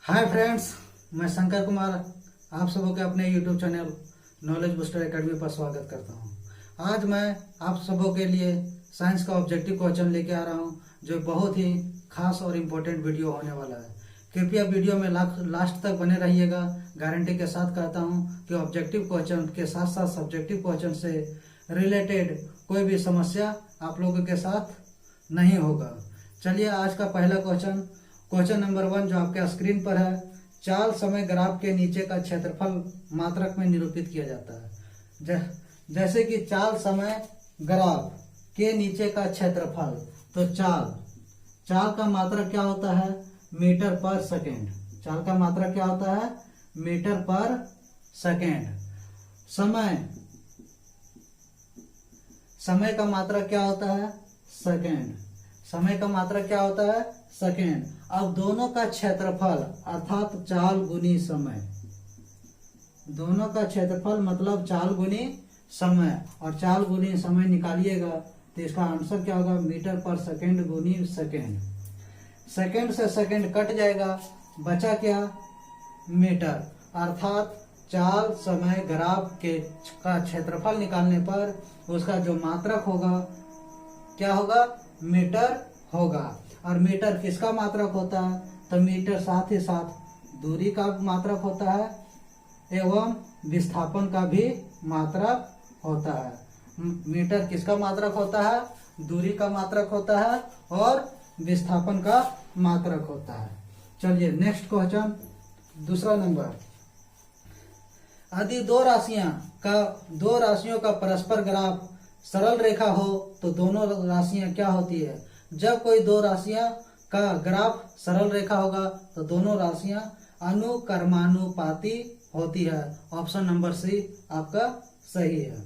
Hi friends, मैं शंकर कुमार आप सबों के अपने YouTube channel knowledge booster academy पर स्वागत करता हूं। आज मैं आप सबों के लिए साइंस का ऑब्जेक्टिव क्वेश्चन लेके आ रहा हूं, जो बहुत ही खास और इम्पोर्टेंट वीडियो होने वाला है। कृपया वीडियो में लास्ट तक बने रहिएगा। गारंटी के साथ कहता हूं कि ऑब्जेक्टिव क्वेश्चन के साथ साथ सब्जेक्टिव क्वेश्चन से रिलेटेड कोई भी समस्या आप लोगों के साथ नहीं होगा। चलिए आज का पहला क्वेश्चन नंबर 1 जो आपके स्क्रीन पर है। चाल समय ग्राफ के नीचे का क्षेत्रफल मात्रक में निरूपित किया जाता है। जैसे कि चाल समय ग्राफ के नीचे का क्षेत्रफल, तो चाल का मात्रक क्या होता है? मीटर पर सेकेंड। चाल का मात्रक क्या होता है? मीटर पर सेकेंड। समय का मात्रक क्या होता है? सेकेंड। समय का मात्रक क्या होता है? सेकेंड। अब दोनों का क्षेत्रफल अर्थात चाल गुनी समय, दोनों का क्षेत्रफल मतलब चाल गुनी समय, और चाल गुनी समय निकालिएगा तो इसका आंसर क्या होगा? मीटर पर सेकेंड गुनी सेकेंड। सेकेंड से सेकेंड कट जाएगा, बचा क्या? मीटर। अर्थात चाल समय ग्राफ का क्षेत्रफल निकालने पर उसका जो मात्रक होगा क्या होगा? मीटर होगा। और मीटर किसका मात्रक होता है? तो मीटर साथ ही साथ दूरी का मात्रक होता है एवं विस्थापन का भी मात्रक होता है। मीटर किसका मात्रक होता है? दूरी का मात्रक होता है और विस्थापन का मात्रक होता है। चलिए नेक्स्ट क्वेश्चन, दूसरा नंबर। यदि दो राशियों का परस्पर ग्राफ सरल रेखा हो तो दोनों राशियां क्या होती है? जब कोई दो राशियां का ग्राफ सरल रेखा होगा तो दोनों राशियां अनुक्रमानुपाती होती है। ऑप्शन नंबर सी आपका सही है।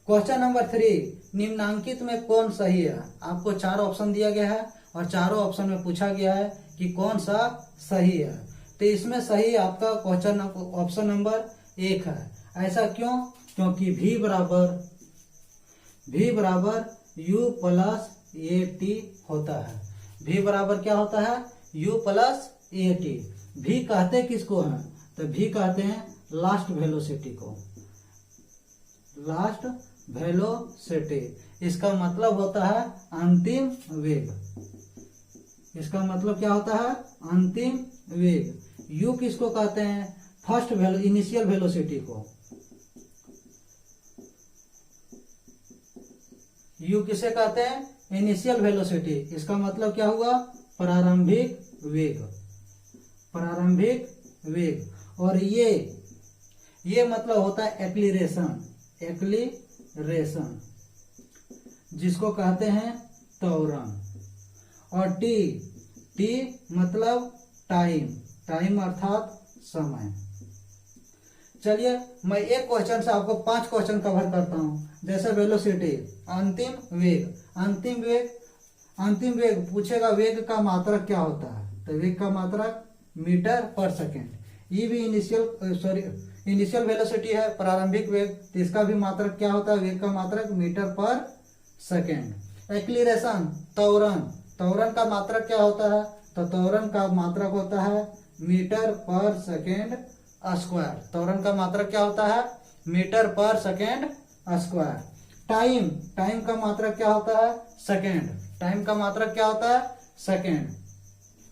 क्वेश्चन नंबर 3, निम्नांकित में कौन सही है? आपको 4 ऑप्शन दिया गया है और चारों ऑप्शन में पूछा गया है कि कौन सा सही है। तो इसमें सही आपका क्वेश्चन ऑप्शन नंबर 1 है। ऐसा क्यों? क्योंकि V बराबर U प्लस AT होता है। V बराबर क्या होता है? U plus AT। V कहते किसको हैं? तो V कहते हैं लास्ट वेलोसिटी को। लास्ट वेलोसिटी इसका मतलब होता है अंतिम वेग। इसका मतलब क्या होता है? अंतिम वेग। U किसको कहते हैं? इनिशियल वेलोसिटी को। U किसे कहते हैं? Initial velocity. इसका मतलब क्या हुआ? प्रारंभिक वेग। प्रारंभिक वेग। और ये मतलब होता है एक्लीरेशन जिसको कहते हैं त्वरण। और टी मतलब टाइम अर्थात समय। चलिए मैं एक क्वेश्चन से आपको 5 क्वेश्चन कवर करता हूं। जैसे वेलोसिटी, अंतिम वेग पूछेगा वेग का मात्रक क्या होता है? तो वेग का मात्रक मीटर पर सेकेंड। ये भी इनिशियल वेलोसिटी है, प्रारंभिक वेग, तो इसका भी मात्रक क्या होता है? वेग का मात्रक मीटर पर सेकेंड। एक्लीरेशन त्वरण का मात्रक क्या होता है? तो त्वरण का मात्रक होता है मीटर पर सेकेंड स्क्वायर। त्वरण का मात्रक क्या होता है? मीटर पर सेकेंड स्क्वायर। टाइम का मात्रक क्या होता है? सेकेंड। टाइम का मात्रक क्या होता है? सेकेंड।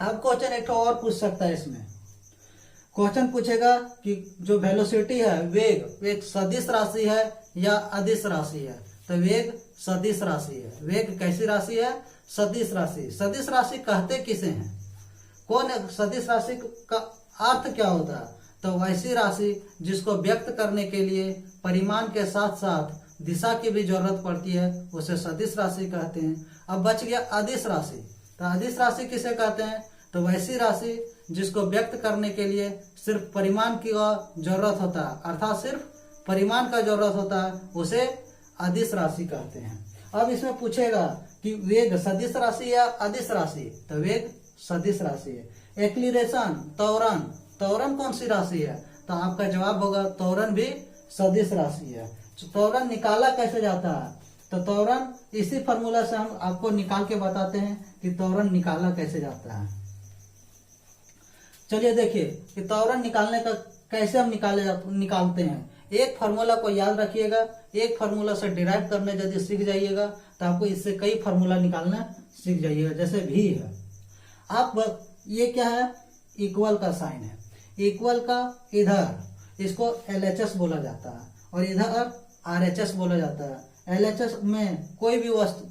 अब क्वेश्चन एक और पूछ सकता है। इसमें क्वेश्चन पूछेगा कि जो वेलोसिटी है, वेग सदिश राशि है या अदिश राशि है? तो वेग सदिश राशि है। वेग कैसी राशि है? सदिश राशि। सदिश राशि कहते किसे हैं? कौन है? सदिश राशि का अर्थ क्या होता है? तो वैसी राशि जिसको व्यक्त करने के लिए परिमाण के साथ साथ दिशा की भी जरूरत पड़ती है, उसे सदिश राशि कहते हैं। अब बच गया अदिश राशि। तो अदिश राशि किसे कहते हैं? तो वैसी राशि जिसको व्यक्त करने के लिए सिर्फ परिमाण की जरूरत होता है, अर्थात सिर्फ परिमाण का जरूरत होता है, उसे अदिश राशि कहते हैं। अब इसमें पूछेगा कि वेग सदिश राशि या अदिश राशि? तो वेग सदिश राशि है। एक्लीरेशन त्वरण कौन सी राशि है? तो आपका जवाब होगा त्वरण भी सदिश राशि है। त्वरण निकाला कैसे जाता है? तो त्वरण इसी फॉर्मूला से हम आपको निकाल के बताते हैं कि त्वरण निकाला कैसे जाता है। चलिए देखिए कि त्वरण निकालने का कैसे हम निकालते हैं। एक फार्मूला को याद रखिएगा, एक फार्मूला से डिराइव करने यदि सीख जाइएगा तो आपको इससे कई फार्मूला निकालना सीख जाइएगा। जैसे भी है, आप ये क्या है, इक्वल का साइन है, इक्वल का इधर इसको LHS बोला जाता है और इधर RHS बोला जाता है। LHS में कोई भी वस्तु,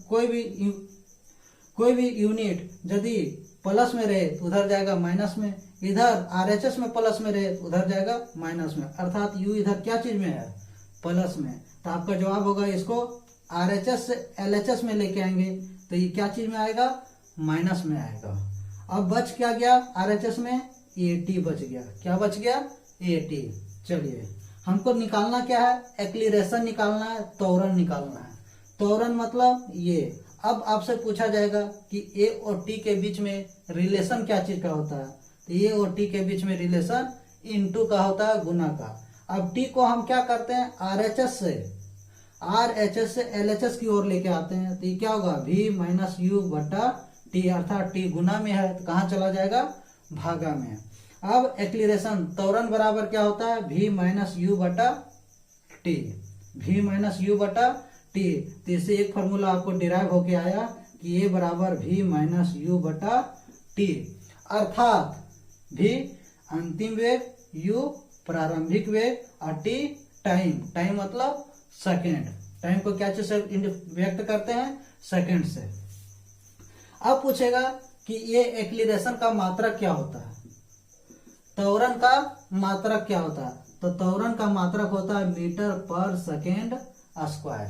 कोई भी यूनिट यदि प्लस में रहे तो उधर जाएगा माइनस में, इधर RHS में प्लस में रहे तो उधर जाएगा माइनस में, अर्थात U इधर क्या चीज में है, प्लस में। तो आपका जवाब होगा, इसको RHS से LHS में लेके आएंगे तो ये क्या चीज में आएगा, माइनस में आएगा। अब बच क्या गया RHS में, AT बच गया। क्या बच गया, AT। चलिए हमको निकालना क्या है, एक्लीरेशन निकालना है, त्वरण निकालना है। त्वरण मतलब ये। अब आपसे पूछा जाएगा कि A और T के बीच में रिलेशन क्या चीज का होता है, तो A और T के बीच में रिलेशन इनटू का होता है, गुना का। अब T को हम क्या करते हैं, RHS से LHS की ओर लेके आते हैं, तो ये क्या होगा, V माइनस U बटा T, अर्थात T गुना में है तो कहाँ चला जाएगा, भागा में। अब एक्लीरेशन त्वरण बराबर क्या होता है, V माइनस U बटा T, V माइनस U बटा T। तो इससे एक फार्मूला आपको डिराइव होके आया कि A बराबर V माइनस U बटा T, अर्थात V अंतिम वेग, U प्रारंभिक वेग और T टाइम मतलब सेकेंड। टाइम को क्या चीज से व्यक्त करते हैं, सेकेंड से। अब पूछेगा कि ये एक्लीरेशन का मात्रक क्या होता है, त्वरण का मात्रक क्या होता है, तो त्वरण का मात्रक होता है मीटर पर सेकेंड स्क्वायर।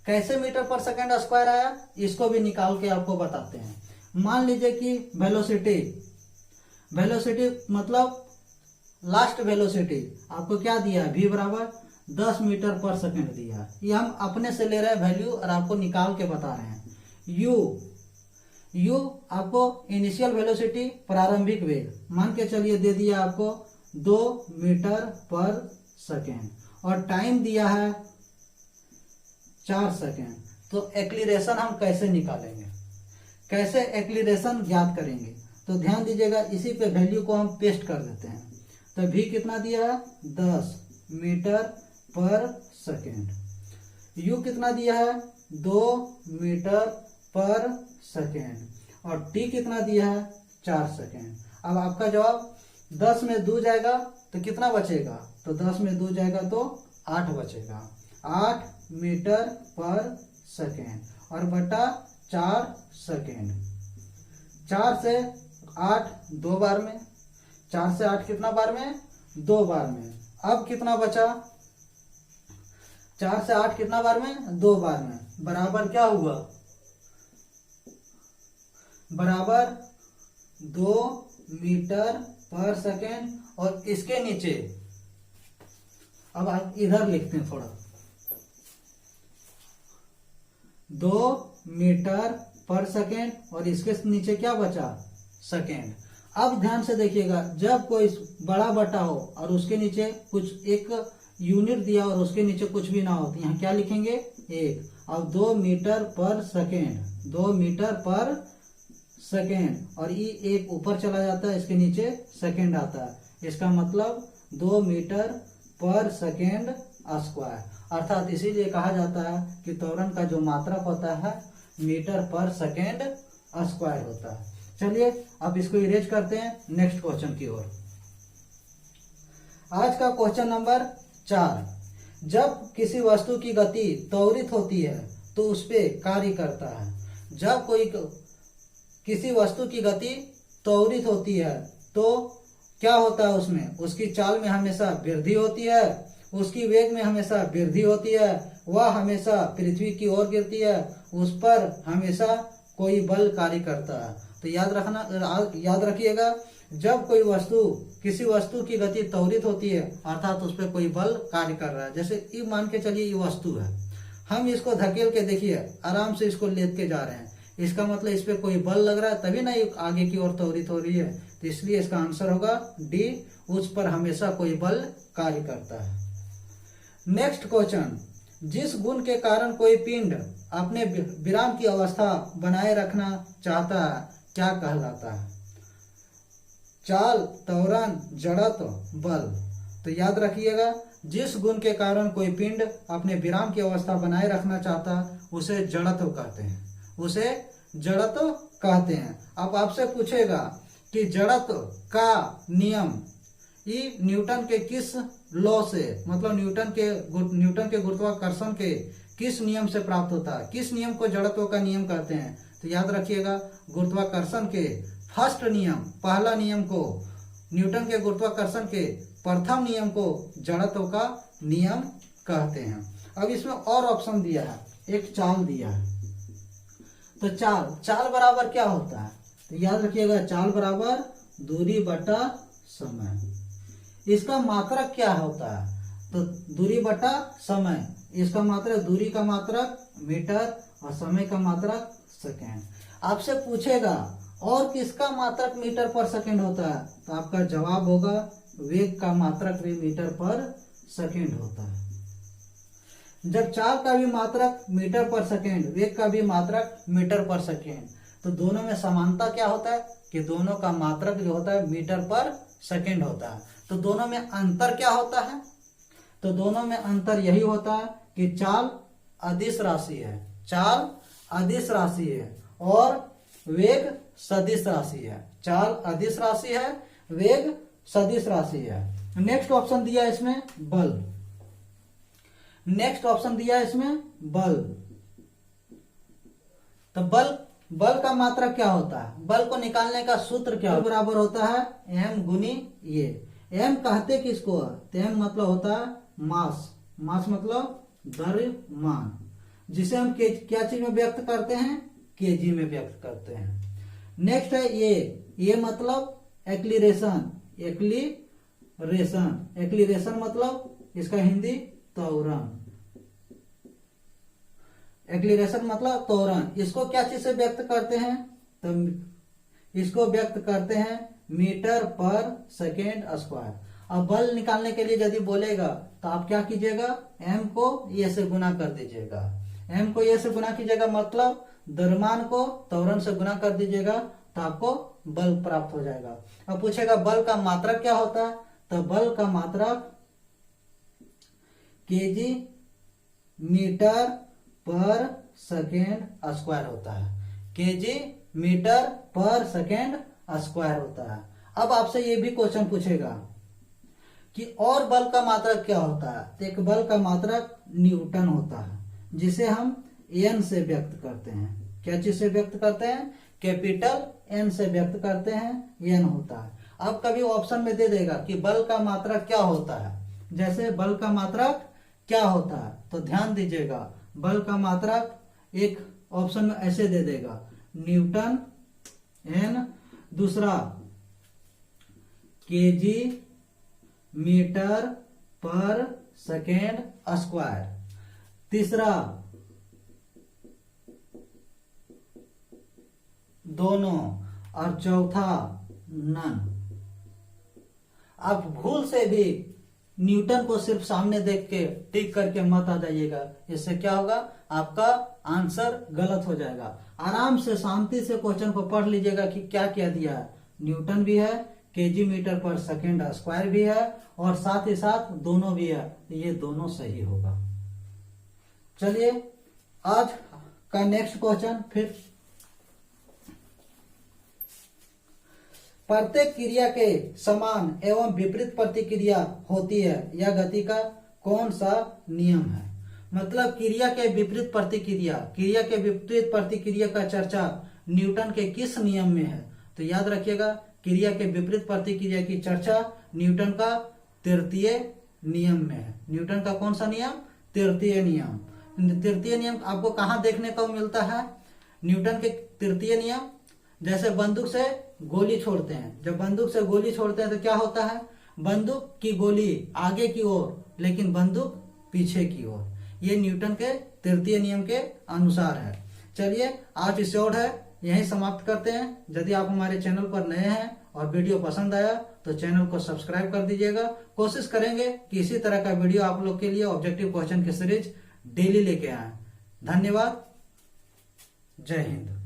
कैसे मीटर पर सेकेंड स्क्वायर आया, इसको भी निकाल के आपको बताते हैं। मान लीजिए कि वेलोसिटी मतलब लास्ट वेलोसिटी आपको क्या दिया है, V बराबर 10 मीटर पर सेकेंड दिया। ये हम अपने से ले रहे हैं वैल्यू और आपको निकाल के बता रहे हैं। U आपको इनिशियल वेलोसिटी, प्रारंभिक वेग, मान के चलिए दे दिया आपको 2 मीटर पर सेकेंड और टाइम दिया है 4 सेकेंड। तो एक्लीरेशन हम कैसे निकालेंगे, कैसे एक्लीरेशन ज्ञात करेंगे, तो ध्यान दीजिएगा, इसी पे वैल्यू को हम पेस्ट कर देते हैं। तो V कितना दिया है, 10 मीटर पर सेकेंड। U कितना दिया है, 2 मीटर पर सेकेंड और T कितना दिया है, 4 सेकेंड। अब आपका जवाब 10 में 2 जाएगा तो कितना बचेगा, तो 10 में 2 जाएगा तो 8 बचेगा, 8 मीटर पर सेकेंड और बटा 4 सेकेंड। 4 से 8 2 बार में, 4 से 8 कितना बार में, 2 बार में। अब कितना बचा, 4 से 8 कितना बार में, 2 बार में, बराबर क्या हुआ, बराबर 2 मीटर पर सेकेंड। और इसके नीचे अब आप इधर लिखते हैं थोड़ा, 2 मीटर पर सेकेंड और इसके नीचे क्या बचा, सेकेंड। अब ध्यान से देखिएगा, जब कोई बड़ा बटा हो और उसके नीचे कुछ एक यूनिट दिया और उसके नीचे कुछ भी ना हो तो यहाँ क्या लिखेंगे, 1। अब 2 मीटर पर सेकेंड, 2 मीटर पर सेकेंड और ये एक ऊपर चला जाता है, इसके नीचे सेकेंड आता है। इसका मतलब 2 मीटर पर सेकेंड स्क्वायर, अर्थात इसीलिए कहा जाता है कि त्वरण का जो मात्रक होता है मीटर पर सेकेंड स्क्वायर होता है। चलिए अब इसको इरेज करते हैं नेक्स्ट क्वेश्चन की ओर। आज का क्वेश्चन नंबर 4, जब किसी वस्तु की गति त्वरित होती है तो उस पे कार्य करता है। जब कोई किसी वस्तु की गति त्वरित होती है तो क्या होता है, उसमें उसकी चाल में हमेशा वृद्धि होती है, उसकी वेग में हमेशा वृद्धि होती है, वह हमेशा पृथ्वी की ओर गिरती है, उस पर हमेशा कोई बल कार्य करता है। तो याद रखिएगा, जब कोई वस्तु, किसी वस्तु की गति त्वरित होती है अर्थात उस पर कोई बल कार्य कर रहा है। जैसे ये मान के चलिए ये वस्तु है, हम इसको धकेल के देखिए आराम से इसको लेट के जा रहे हैं, इसका मतलब इस पे कोई बल लग रहा है तभी ना ये आगे की ओर त्वरित हो रही है। तो इसलिए इसका आंसर होगा डी, उस पर हमेशा कोई बल कार्य करता है। नेक्स्ट क्वेश्चन, जिस गुण के कारण कोई पिंड अपने विराम की अवस्था बनाए रखना चाहता है क्या कहलाता है। चाल, त्वरण, जड़त्व, बल। तो याद रखिएगा, जिस गुण के कारण कोई पिंड अपने विराम की अवस्था बनाए रखना चाहता उसे जड़त्व कहते हैं, उसे जड़त्व कहते हैं। अब आपसे पूछेगा कि जड़त्व का नियम ये न्यूटन के किस लॉ से, मतलब न्यूटन के गुरुत्वाकर्षण के किस नियम से प्राप्त होता है, किस नियम को जड़त्व का नियम कहते हैं। तो याद रखिएगा, गुरुत्वाकर्षण के फर्स्ट नियम, पहला नियम को, न्यूटन के गुरुत्वाकर्षण के प्रथम नियम को जड़त्व का नियम कहते हैं। अब इसमें और ऑप्शन दिया है, एक चाल दिया है। तो चाल बराबर क्या होता है? तो याद रखिएगा, चाल बराबर दूरी बटा समय। इसका मात्रक क्या होता है? तो दूरी बटा समय, इसका मात्रक, दूरी का मात्रक मीटर और समय का मात्रक सेकेंड। आपसे पूछेगा और किसका मात्रक मीटर पर सेकेंड होता है? तो आपका जवाब होगा वेग का मात्रक भी मीटर पर सेकेंड होता है। जब चाल का भी मात्रक मीटर पर सेकेंड, वेग का भी मात्रक मीटर पर सेकेंड, तो दोनों में समानता क्या होता है कि दोनों का मात्रक जो होता है मीटर पर सेकेंड होता है। तो दोनों में अंतर क्या होता है? तो दोनों में अंतर यही होता है कि चाल अदिश राशि है, चाल अदिश राशि है और वेग सदिश राशि है। चाल अदिश राशि है, वेग सदिश राशि है। नेक्स्ट ऑप्शन दिया है इसमें बल। नेक्स्ट ऑप्शन दिया है इसमें बल। तो बल का मात्रक क्या होता है? बल को निकालने का सूत्र क्या बराबर होता है? m गुनी ये। m कहते किसको? तो m मतलब होता है मास, मास मतलब द्रव्यमान, जिसे हम क्या चीज में व्यक्त करते हैं? केजी में व्यक्त करते हैं। नेक्स्ट है ये मतलब एक्लीरेशन, एक्लीरेशन मतलब इसका हिंदी त्वरण, एक्लीरेशन मतलब त्वरण। इसको क्या चीज से व्यक्त करते हैं? तो इसको व्यक्त करते हैं मीटर पर सेकेंड स्क्वायर। अब बल निकालने के लिए यदि बोलेगा तो आप क्या कीजिएगा? m को ये से गुना कर दीजिएगा, m को ये से गुना कीजिएगा, मतलब द्रव्यमान को त्वरण से गुना कर दीजिएगा, तो आपको बल प्राप्त हो जाएगा। अब पूछेगा बल का मात्रक क्या होता है? तो बल का मात्रक केजी मीटर पर सेकेंड स्क्वायर होता है, केजी मीटर पर सेकेंड स्क्वायर होता है। अब आपसे ये भी क्वेश्चन पूछेगा कि और बल का मात्रक क्या होता है? तो एक बल का मात्रक न्यूटन होता है, जिसे हम n से व्यक्त करते हैं। क्या चीज से व्यक्त करते हैं? कैपिटल N से व्यक्त करते हैं, n होता है। अब कभी ऑप्शन में दे देगा कि बल का मात्रक क्या होता है, जैसे बल का मात्रक क्या होता है, तो ध्यान दीजिएगा, बल का मात्रक एक ऑप्शन में ऐसे दे देगा न्यूटन n, दूसरा केजी मीटर पर सेकेंड स्क्वायर, तीसरा दोनों और चौथा नन। आप भूल से भी न्यूटन को सिर्फ सामने देख के टिक करके मत आ जाइएगा, इससे क्या होगा? आपका आंसर गलत हो जाएगा। आराम से शांति से क्वेश्चन को पढ़ लीजिएगा कि क्या क्या दिया है। न्यूटन भी है, केजी मीटर पर सेकेंड स्क्वायर भी है और साथ ही साथ दोनों भी है, ये दोनों सही होगा। चलिए आज का नेक्स्ट क्वेश्चन फिर, प्रत्येक क्रिया के समान एवं विपरीत प्रतिक्रिया होती है, यह गति का कौन सा नियम है? मतलब क्रिया के विपरीत प्रतिक्रिया, क्रिया के विपरीत प्रतिक्रिया का चर्चा न्यूटन के किस नियम में है? तो याद रखिएगा, क्रिया के विपरीत प्रतिक्रिया की चर्चा न्यूटन का तृतीय नियम में है। न्यूटन का कौन सा नियम? तृतीय नियम। तृतीय नियम आपको कहाँ देखने को मिलता है? न्यूटन के तृतीय नियम, जैसे बंदूक से गोली छोड़ते हैं, जब बंदूक से गोली छोड़ते हैं तो क्या होता है? बंदूक की गोली आगे की ओर, लेकिन बंदूक पीछे की ओर। ये न्यूटन के तृतीय नियम के अनुसार है। चलिए आज एपिसोड है यहीं समाप्त करते हैं। यदि आप हमारे चैनल पर नए हैं और वीडियो पसंद आया तो चैनल को सब्सक्राइब कर दीजिएगा। कोशिश करेंगे कि इसी तरह का वीडियो आप लोग के लिए ऑब्जेक्टिव क्वेश्चन की सीरीज डेली लेके आए। धन्यवाद। जय हिंद।